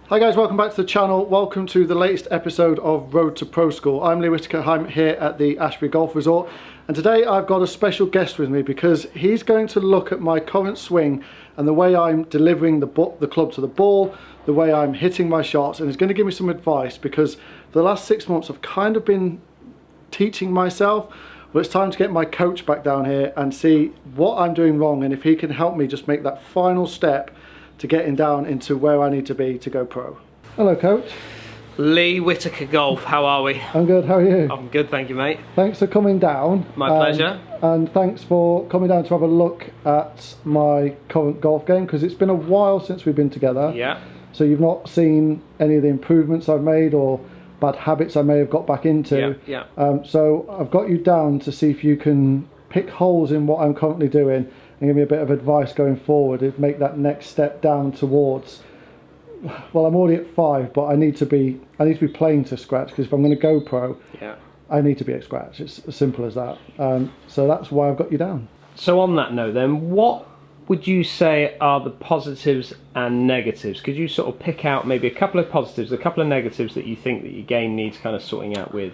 Hi guys, welcome back to the channel. Welcome to the latest episode of Road to Pro School. I'm Lee Whittaker. I'm here at the Ashby Golf Resort, and today I've got a special guest with me because he's going to look at my current swing and the way I'm delivering the club to the ball, the way I'm hitting my shots, and he's going to give me some advice because for the last 6 months I've kind of been teaching myself. Well, it's time to get my coach back down here and see what I'm doing wrong, and if he can help me just make that final step to getting down into where I need to be to go pro. Hello, coach. Lee Whittaker Golf, how are we? I'm good, how are you? I'm good, thank you, mate. Thanks for coming down. My pleasure. And thanks for coming down to have a look at my current golf game, because it's been a while since we've been together. Yeah. So you've not seen any of the improvements I've made or bad habits I may have got back into. Yeah. So I've got you down to see if you can pick holes in what I'm currently doing and give me a bit of advice going forward and make that next step down towards, well, I'm already at 5, but I need to be playing to scratch, because if I'm going to go pro, I need to be at scratch. It's as simple as that. So that's why I've got you down. So on that note then, what would you say are the positives and negatives? Could you sort of pick out maybe a couple of positives, a couple of negatives that you think that your game needs kind of sorting out with?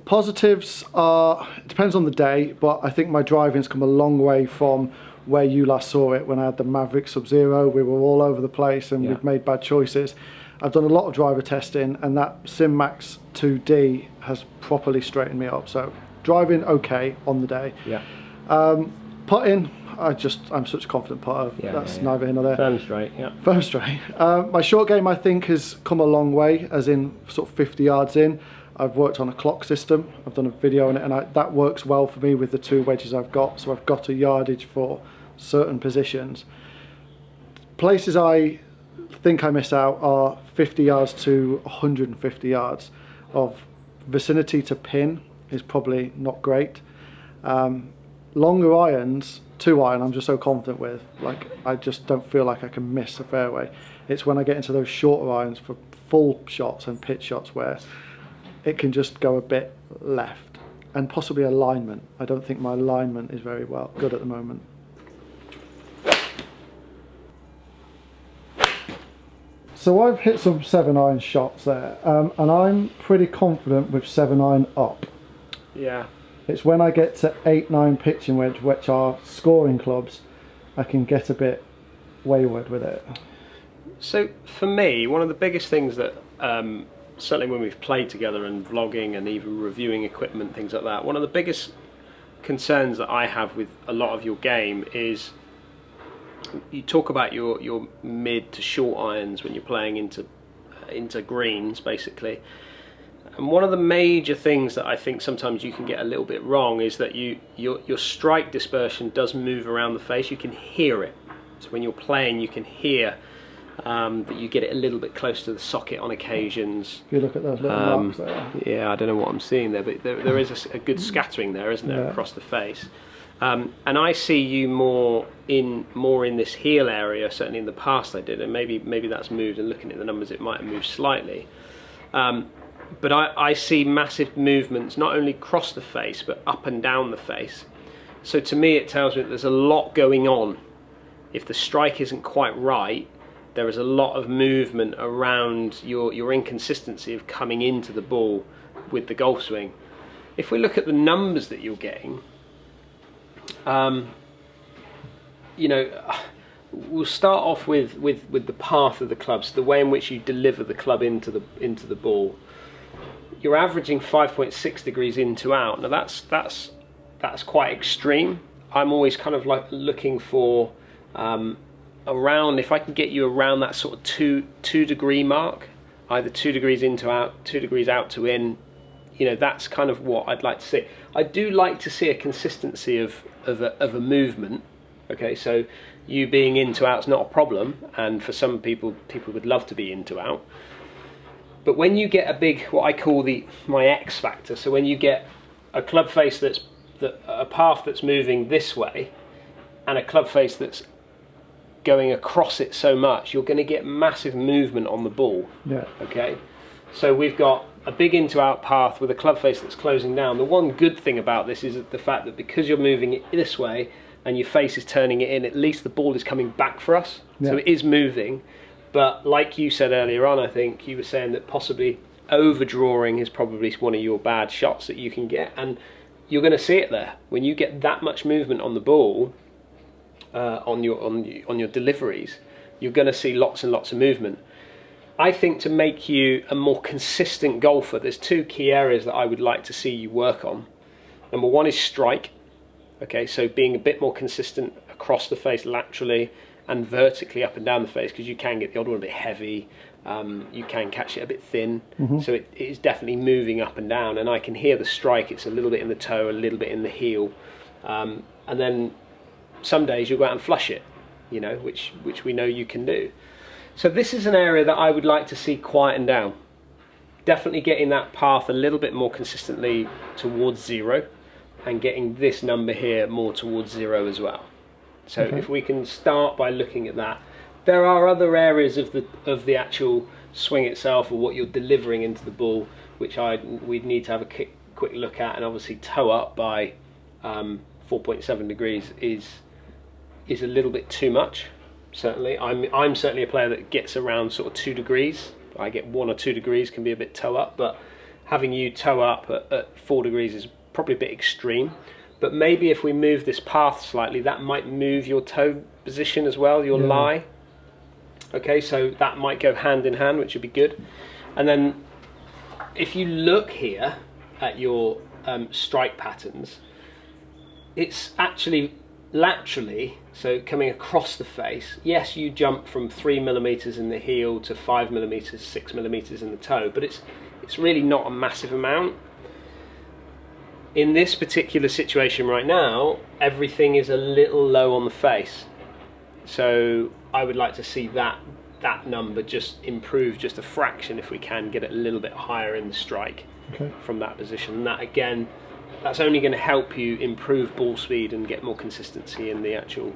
Positives are, it depends on the day, but I think my driving's come a long way from where you last saw it when I had the Maverick Sub-Zero. We were all over the place and we've made bad choices. I've done a lot of driver testing, and that SimMax 2D has properly straightened me up. So driving okay on the day. Putting, I'm such a confident putter. That's neither here nor there. Firm straight, Firm straight. My short game, I think, has come a long way, as in sort of 50 yards in. I've worked on a clock system. I've done a video on it, and that works well for me with the 2 wedges I've got. So I've got a yardage for certain positions. Places I think I miss out are 50 yards to 150 yards of vicinity to pin is probably not great. Longer irons, 2-iron, I'm just so confident with. Like, I just don't feel like I can miss a fairway. It's when I get into those shorter irons for full shots and pitch shots where it can just go a bit left, and possibly alignment. I don't think my alignment is very good at the moment. So I've hit some 7-iron shots there, and I'm pretty confident with 7-iron up. Yeah. It's when I get to 8-9 pitching wedge, which are scoring clubs, I can get a bit wayward with it. So for me, one of the biggest things that certainly when we've played together and vlogging and even reviewing equipment, things like that, one of the biggest concerns that I have with a lot of your game is you talk about your mid to short irons when you're playing into greens, basically. And one of the major things that I think sometimes you can get a little bit wrong is that your strike dispersion does move around the face. You can hear it. So when you're playing, you can hear that you get it a little bit close to the socket on occasions. If you look at those little marks there. Yeah, I don't know what I'm seeing there, but there is a good scattering there, isn't there, across the face? And I see you more in this heel area. Certainly in the past I did, and maybe that's moved. And looking at the numbers, it might have moved slightly. But I see massive movements not only across the face but up and down the face. So to me, it tells me that there's a lot going on. If the strike isn't quite right, there is a lot of movement around your inconsistency of coming into the ball with the golf swing. If we look at the numbers that you're getting, we'll start off with the path of the clubs, the way in which you deliver the club into the ball. You're averaging 5.6 degrees in to out. Now that's quite extreme. I'm always kind of like looking for around, if I can get you around that sort of 2 degree mark, either 2 degrees in to out, 2 degrees out to in, that's kind of what I'd like to see. I do like to see a consistency of a movement. Okay, so you being in to out is not a problem, and for some people would love to be in to out. But when you get a big, what I call my X factor, so when you get a club face a path that's moving this way, and a club face that's going across it so much, you're going to get massive movement on the ball. Okay, so we've got a big into out path with a club face that's closing down. The one good thing about this is the fact that because you're moving it this way and your face is turning it in, at least the ball is coming back for us. So it is moving, But like you said earlier on, I think you were saying that possibly overdrawing is probably one of your bad shots that you can get, and you're going to see it there when you get that much movement on the ball, on your deliveries. You're going to see lots and lots of movement. I think to make you a more consistent golfer, there's two key areas that I would like to see you work on. Number one is strike. Okay, so being a bit more consistent across the face laterally and vertically up and down the face, because you can get the odd one a bit heavy, you can catch it a bit thin, so it is definitely moving up and down, and I can hear the strike, it's a little bit in the toe, a little bit in the heel, and then some days you'll go out and flush it, you know, which we know you can do. So this is an area that I would like to see quieten down. Definitely getting that path a little bit more consistently towards 0, and getting this number here more towards 0 as well. So if we can start by looking at that. There are other areas of the actual swing itself, or what you're delivering into the ball, which we'd need to have a quick look at, and obviously toe up by 4.7 degrees is a little bit too much. Certainly, I'm certainly a player that gets around sort of 2 degrees. I get 1 or 2 degrees can be a bit toe up, but having you toe up at 4 degrees is probably a bit extreme. But maybe if we move this path slightly, that might move your toe position as well, your lie. Okay, so that might go hand in hand, which would be good. And then if you look here at your strike patterns, it's actually laterally, so coming across the face. Yes, you jump from 3 millimeters in the heel to 5 millimeters, 6 millimeters in the toe, but it's really not a massive amount. In this particular situation right now, everything is a little low on the face, so I would like to see that number just improve just a fraction if we can get it a little bit higher in the strike from that position. And that again, that's only going to help you improve ball speed and get more consistency in the actual,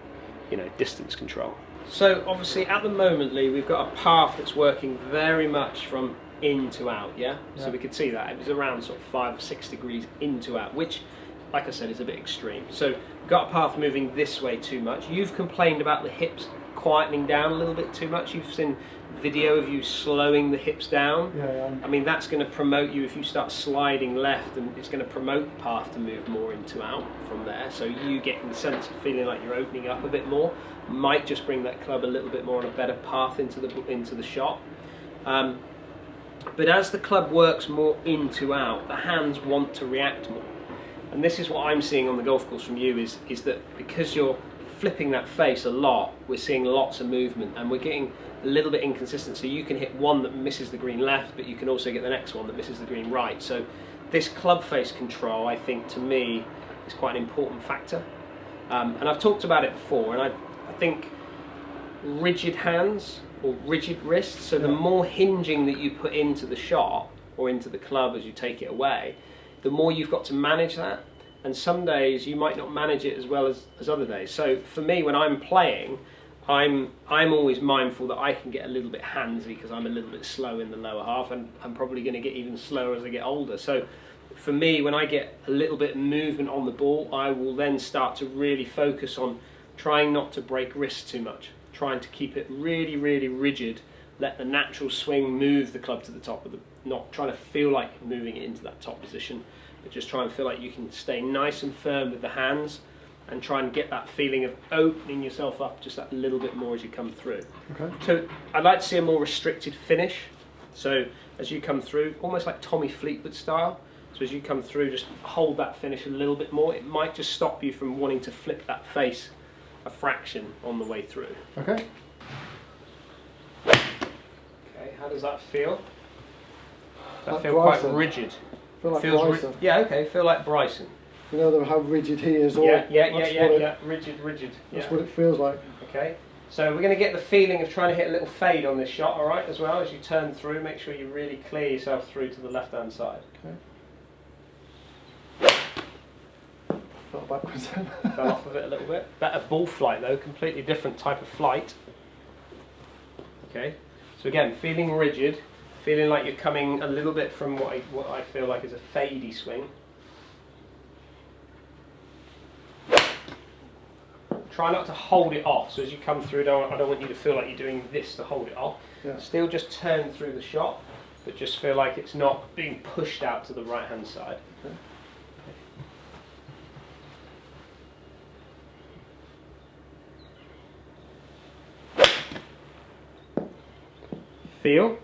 you know, distance control. So obviously at the moment, Lee, we've got a path that's working very much from in to out, yeah? So we could see that it was around sort of 5 or 6 degrees in to out, which, like I said, is a bit extreme. So we've got a path moving this way too much. You've complained about the hips quietening down a little bit too much. You've seen video of you slowing the hips down. I mean, that's going to promote you if you start sliding left, and it's going to promote the path to move more into out from there. So you getting the sense of feeling like you're opening up a bit more might just bring that club a little bit more on a better path into the shot. But as the club works more into out, the hands want to react more. And this is what I'm seeing on the golf course from you, is that because you're flipping that face a lot, we're seeing lots of movement, and we're getting a little bit inconsistent. So you can hit one that misses the green left, but you can also get the next one that misses the green right. So this club face control, I think, to me, is quite an important factor. And I've talked about it before, and I think rigid hands or rigid wrists, so the more hinging that you put into the shot or into the club as you take it away, the more you've got to manage that. And some days you might not manage it as well as other days. So for me, when I'm playing, I'm always mindful that I can get a little bit handsy because I'm a little bit slow in the lower half, and I'm probably going to get even slower as I get older. So for me, when I get a little bit of movement on the ball, I will then start to really focus on trying not to break wrists too much, trying to keep it really, really rigid, let the natural swing move the club to the top of the, not trying to feel like moving it into that top position, but just try and feel like you can stay nice and firm with the hands and try and get that feeling of opening yourself up just that little bit more as you come through. So I'd like to see a more restricted finish. So as you come through, almost like Tommy Fleetwood style. So as you come through, just hold that finish a little bit more. It might just stop you from wanting to flip that face a fraction on the way through. Okay, how does that feel? Does that feel quite rigid? Feel like Bryson. Yeah, okay, feel like Bryson. You know how rigid he is? Yeah, rigid. That's what it feels like. Okay, so we're going to get the feeling of trying to hit a little fade on this shot, alright, as well. As you turn through, make sure you really clear yourself through to the left-hand side. Okay. Fell backwards then. Fell off of it a little bit. Better ball flight though, completely different type of flight. Okay, so again, feeling rigid, feeling like you're coming a little bit from what I feel like is a fadey swing. Try not to hold it off. So as you come through, I don't want you to feel like you're doing this to hold it off. Yeah. Still just turn through the shot, but just feel like it's not being pushed out to the right hand side. Okay. Feel?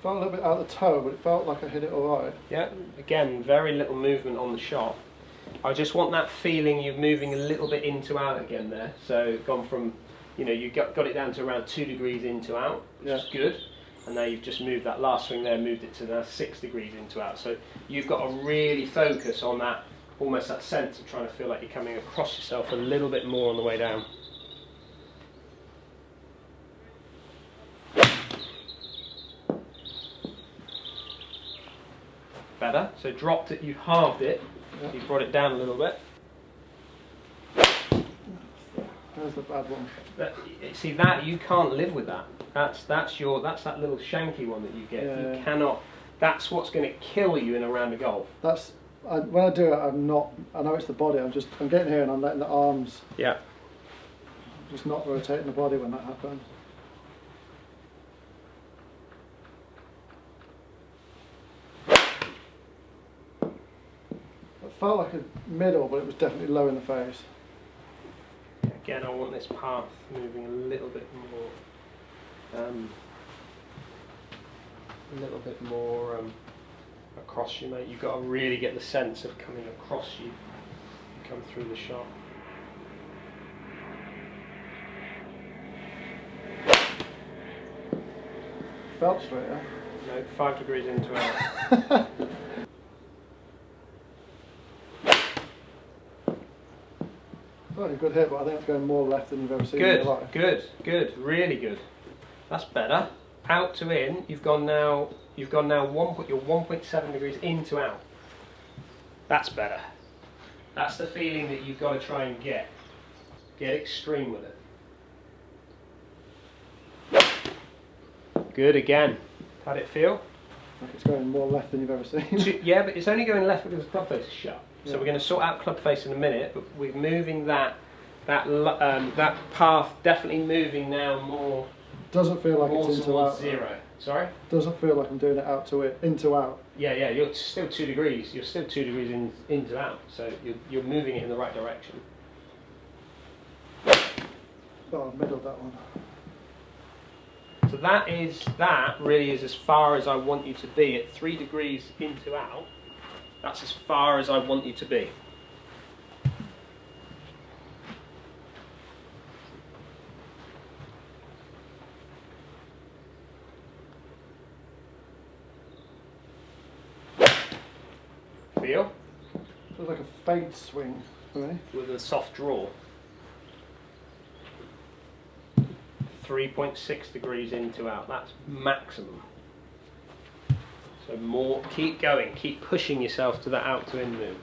Felt a little bit out of the toe, but it felt like I hit it all right. Yeah, again, very little movement on the shot. I just want that feeling you're moving a little bit into out again there. So gone from, you know, you got it down to around 2 degrees into out, which is good. And now you've just moved that last swing there, moved it to now 6 degrees into out. So you've got to really focus on that, almost that sense of trying to feel like you're coming across yourself a little bit more on the way down. Better. So dropped it, you halved it, you brought it down a little bit. There's the bad one. See that you can't live with that. That's that little shanky one that you get. Yeah. You cannot. That's what's going to kill you in a round of golf. When I do it, I'm not. I know it's the body. I'm getting here and I'm letting the arms. Yeah. Just not rotating the body when that happens. It felt like a middle, but it was definitely low in the face. Again, I want this path moving a little bit more across you, mate. You've got to really get the sense of coming across you, come through the shot. Felt straight, yeah? No, 5 degrees into out. Well, a good hit, but I think it's going more left than you've ever seen in your life. Good, really good. That's better. Out to in, you've gone now you're 1.7 degrees in to out. That's better. That's the feeling that you've got to try and get. Get extreme with it. Good again. How'd it feel? Like it's going more left than you've ever seen. Yeah, but it's only going left because the club face is shut. So Yeah. we're going to sort out club face in a minute, but we're moving that path, definitely moving now more. Doesn't feel like more it's into towards out. zero. Sorry? Doesn't feel like I'm doing it out to it, into out. Yeah, you're still 2 degrees. You're still 2 degrees in to out. So you're moving it in the right direction. Oh, I middled that one. So that really is as far as I want you to be at 3 degrees in to out. That's as far as I want you to be. Feel? Feels like a fade swing for me. With a soft draw. 3.6 degrees in to out. That's maximum. So more, keep going, keep pushing yourself to that out to in move.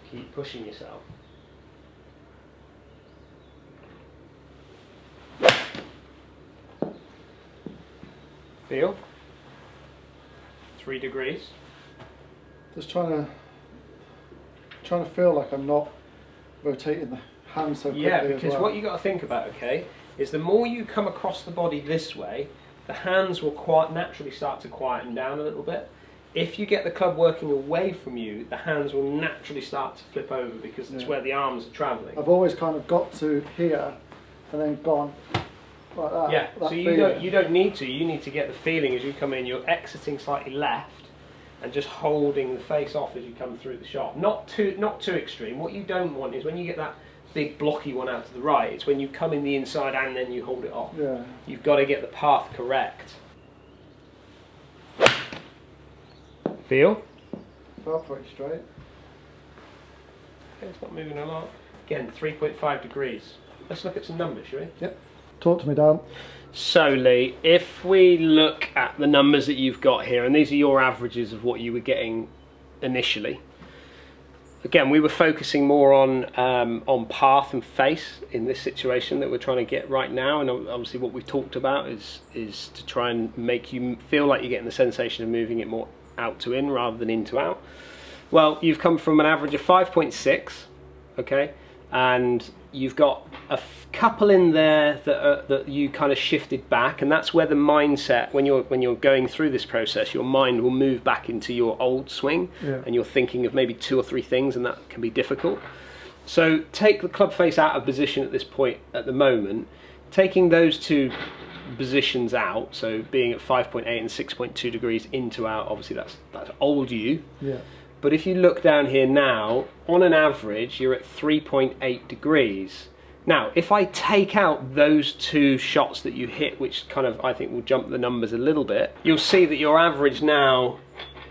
Keep pushing yourself. Feel? 3 degrees. Just trying to feel like I'm not rotating the hand so quickly. Yeah, as because well. what you got to think about, okay, is the more you come across the body this way, the hands will quite naturally start to quieten down a little bit. If you get the club working away from you, the hands will naturally start to flip over because it's where the arms are travelling. I've always kind of got to here and then gone like that. Yeah, that so feeling. you don't need to. You need to get the feeling as you come in. You're exiting slightly left and just holding the face off as you come through the shot. Not too extreme. What you don't want is when you get that big blocky one out to the right, it's when you come in the inside and then you hold it off. Yeah. You've got to get the path correct. Feel? Felt pretty straight. Okay, it's not moving a lot. Again, 3.5 degrees. Let's look at some numbers, shall we? Yep. Talk to me, Dan. So Lee, if we look at the numbers that you've got here, and these are your averages of what you were getting initially. Again, we were focusing more on path and face in this situation that we're trying to get right now, and obviously what we've talked about is to try and make you feel like you're getting the sensation of moving it more out to in rather than in to out. Well, you've come from an average of 5.6, okay, and you've got a couple in there that you kind of shifted back, and that's where the mindset, when you're going through this process, your mind will move back into your old swing, and you're thinking of maybe 2 or 3 things, and that can be difficult. So take the club face out of position at this point at the moment, taking those 2 positions out, so being at 5.8 and 6.2 degrees into out, obviously that's old you. Yeah. But if you look down here now, on an average, you're at 3.8 degrees. Now, if I take out those 2 shots that you hit, which kind of, I think, will jump the numbers a little bit, you'll see that your average now,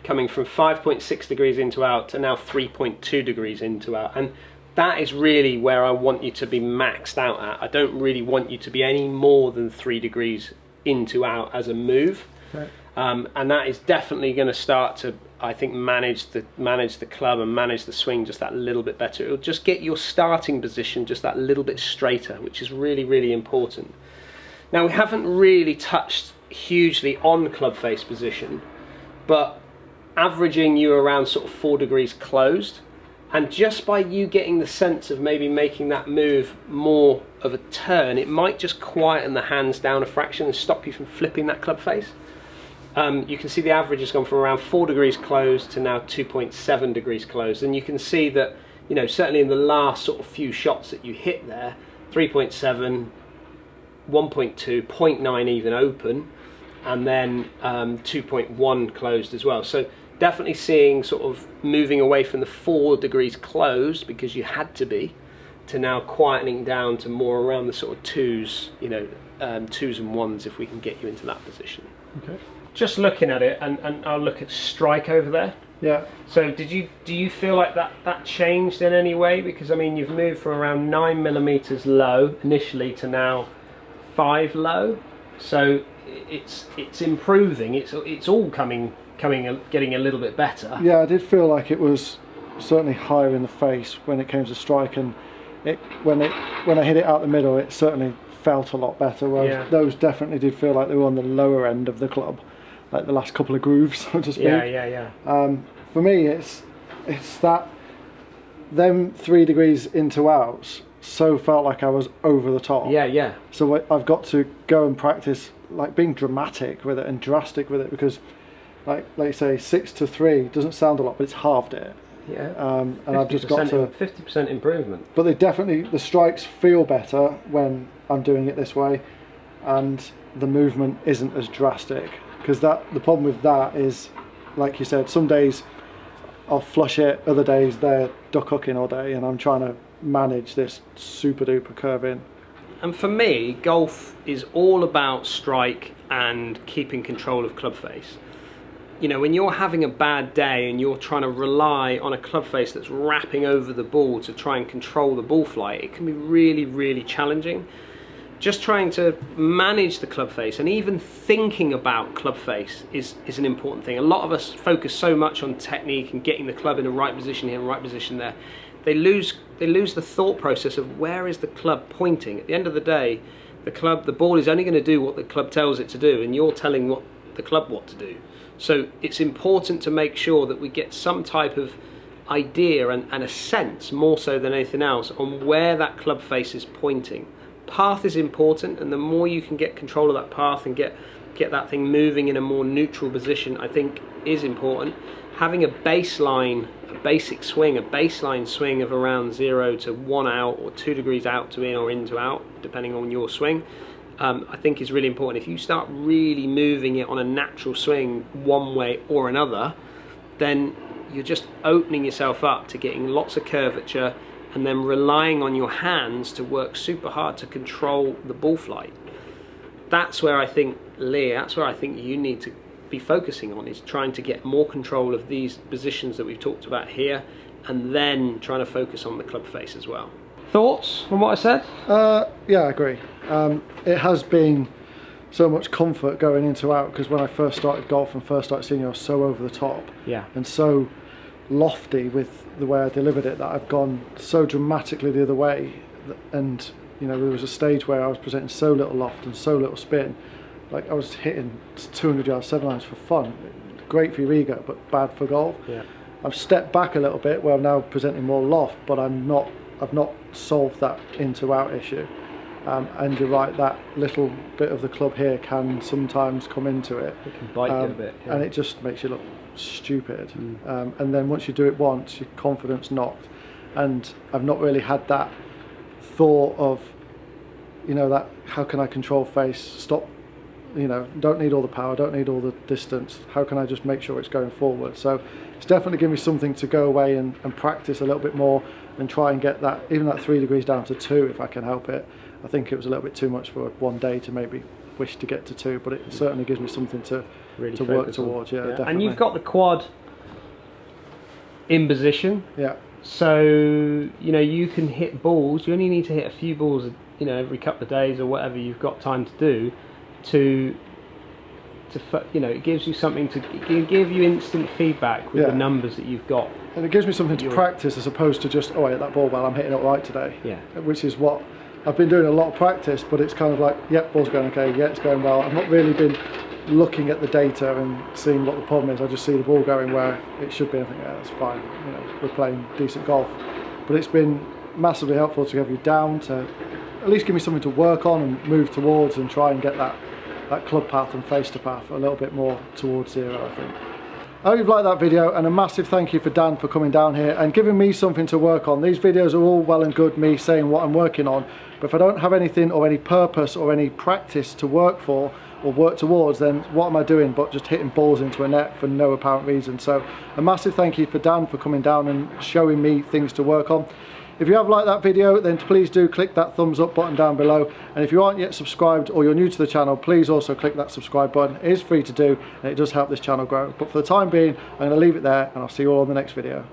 coming from 5.6 degrees into out to now 3.2 degrees into out. And that is really where I want you to be maxed out at. I don't really want you to be any more than 3 degrees into out as a move. Okay. And that is definitely going to start to, I think, manage the club and manage the swing just that little bit better. It'll just get your starting position just that little bit straighter, which is really, really important. Now, we haven't really touched hugely on club face position, but averaging you around sort of 4 degrees closed, and just by you getting the sense of maybe making that move more of a turn, it might just quieten the hands down a fraction and stop you from flipping that club face. You can see the average has gone from around 4 degrees closed to now 2.7 degrees closed, and you can see that, you know, certainly in the last sort of few shots that you hit there, 3.7, 1.2, 0.9 even open, and then 2.1 closed as well. So definitely seeing sort of moving away from the 4 degrees closed, because you had to be, to now quietening down to more around the sort of 2s, you know, 2s and 1s if we can get you into that position. Okay. Just looking at it, and I'll look at strike over there. Yeah. So do you feel like that changed in any way? Because I mean, you've moved from around 9 millimeters low initially to now 5 low. So it's improving. It's all getting a little bit better. Yeah, I did feel like it was certainly higher in the face when it came to strike, and when I hit it out the middle, it certainly felt a lot better. Whereas those definitely did feel like they were on the lower end of the club, like the last couple of grooves, so to speak. Yeah. For me, it's that them 3 degrees into outs so felt like I was over the top. Yeah. So I've got to go and practice like being dramatic with it and drastic with it, because like you say, 6 to 3 doesn't sound a lot, but it's halved it. Yeah. And I've just got to 50% improvement. But the strikes feel better when I'm doing it this way, and the movement isn't as drastic. Because the problem with that is, like you said, some days I'll flush it, other days they're duck hooking all day, and I'm trying to manage this super duper curve in. And for me, golf is all about strike and keeping control of club face. You know, when you're having a bad day and you're trying to rely on a club face that's wrapping over the ball to try and control the ball flight, it can be really, really challenging. Just trying to manage the club face and even thinking about club face is an important thing. A lot of us focus so much on technique and getting the club in the right position here and right position there. They lose the thought process of where is the club pointing. At the end of the day, the ball is only going to do what the club tells it to do, and you're telling the club what to do. So it's important to make sure that we get some type of idea and a sense, more so than anything else, on where that club face is pointing. Path is important, and the more you can get control of that path and get that thing moving in a more neutral position, I think is important. Having a baseline swing of around 0 to 1 out, or 2 degrees out to in or in to out, depending on your swing, I think is really important. If you start really moving it on a natural swing one way or another, then you're just opening yourself up to getting lots of curvature, and then relying on your hands to work super hard to control the ball flight. That's where I think, Lee, you need to be focusing on, is trying to get more control of these positions that we've talked about here, and then trying to focus on the club face as well. Thoughts on what I said? Yeah, I agree. It has been so much comfort going into out, because when I first started golf and first started seeing, I was so over the top and so lofty with the way I delivered it, that I've gone so dramatically the other way. And you know, there was a stage where I was presenting so little loft and so little spin, like I was hitting 200 yards 7 irons for fun. Great for your ego, but bad for golf. I've stepped back a little bit where I'm now presenting more loft, but I'm not I've not solved that into out issue. And you're right, that little bit of the club here can sometimes come into it. It can bite you a bit. Yeah. And it just makes you look stupid. And then once you do it once, your confidence knocked. And I've not really had that thought of, you know, that how can I control face, stop, you know, don't need all the power, don't need all the distance, how can I just make sure it's going forward? So it's definitely given me something to go away and practice a little bit more and try and get that, even that 3 degrees down to 2 if I can help it. I think it was a little bit too much for one day to maybe wish to get to 2, but it certainly gives me something to really work towards. Yeah, definitely. And you've got the quad in position. Yeah. So, you know, you can hit balls. You only need to hit a few balls, you know, every couple of days or whatever you've got time to do. You know, it gives you something to give you instant feedback with the numbers that you've got. And it gives me something to practice as opposed to just, oh, I hit that ball well, I'm hitting it right today. Yeah. Which is what I've been doing a lot of practice, but it's kind of like, yep, ball's going okay, yeah, it's going well. I've not really been looking at the data and seeing what the problem is. I just see the ball going where it should be. I think, yeah, that's fine. You know, we're playing decent golf. But it's been massively helpful to have you down, to at least give me something to work on and move towards and try and get that club path and face to path a little bit more towards 0, I think. I hope you've liked that video, and a massive thank you for Dan for coming down here and giving me something to work on. These videos are all well and good, me saying what I'm working on, but if I don't have anything or any purpose or any practice to work for or work towards, then what am I doing but just hitting balls into a net for no apparent reason? So a massive thank you for Dan for coming down and showing me things to work on. If you have liked that video, then please do click that thumbs up button down below, and if you aren't yet subscribed or you're new to the channel, please also click that subscribe button. It is free to do and it does help this channel grow. But for the time being, I'm going to leave it there, and I'll see you all on the next video.